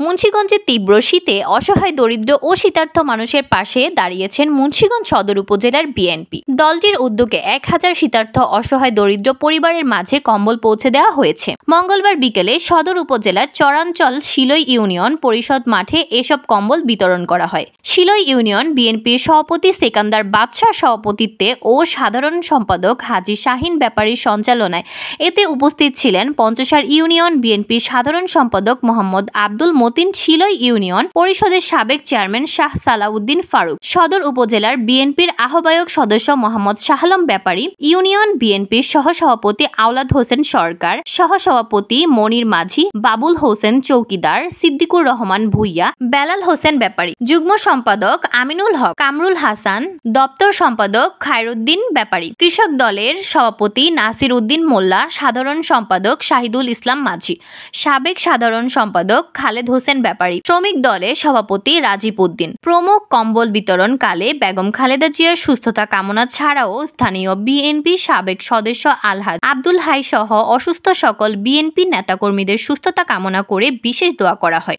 মুন্সিগঞ্জে তীব্র শীতে অসহায় দরিদ্র ও শীতার্ত মানুষের পাশে দাঁড়িয়েছেন মুন্সিগঞ্জ সদর উপজেলার বিএনপি। দলটির উদ্যোগে 1000 শীতার্ত অসহায় দরিদ্র পরিবারের মাঝে কম্বল পৌঁছে দেওয়া হয়েছে। মঙ্গলবার বিকেলে সদর উপজেলার চরাঞ্চল শিলই ইউনিয়ন পরিষদ মাঠে এসব কম্বল বিতরণ করা হয়। শিলই ইউনিয়ন বিএনপির সভাপতি সেকান্দার বাদশার সভাপতিত্বে ও সাধারণ সম্পাদক হাজী শাহিন ব্যাপারীর সঞ্চালনায় এতে উপস্থিত ছিলেন পঞ্চসার ইউনিয়ন বিএনপির সাধারণ সম্পাদক মোহাম্মদ আব্দুল মতিন, শিলই ইউনিয়ন পরিষদের সাবেক চেয়ারম্যান শাহ সালাউদ্দিন ফারুক, সদর উপজেলার বিএনপির আহ্বায়ক সদস্য মোহাম্মদ শাহালম ব্যাপারী, ইউনিয়ন বিএনপির সহসভাপতি আওলাদ হোসেন সরকার, সহসভাপতি মনির মাঝি, বাবুল হোসেন চৌকিদার, সিদ্দিকুর রহমান ভুইয়া, বেলাল হোসেন ব্যাপারী, যুগ্ম সম্পাদক আমিনুল হক, কামরুল হাসান, দপ্তর সম্পাদক খায়রুদ্দিন ব্যাপারী, কৃষক দলের সভাপতি নাসির উদ্দিন মোল্লা, সাধারণ সম্পাদক শাহিদুল ইসলাম মাঝি, সাবেক সাধারণ সম্পাদক খালেদ হোসেন ব্যাপারী, শ্রমিক দলের সভাপতি রাজীব উদ্দিন প্রমুখ। কম্বল বিতরণকালে বেগম খালেদা জিয়ার সুস্থতা কামনা ছাড়াও স্থানীয় বিএনপি সাবেক সদস্য আলহাজ আব্দুল হাই সহ অসুস্থ সকল বিএনপি নেতাকর্মীদের সুস্থতা কামনা করে বিশেষ দোয়া করা হয়।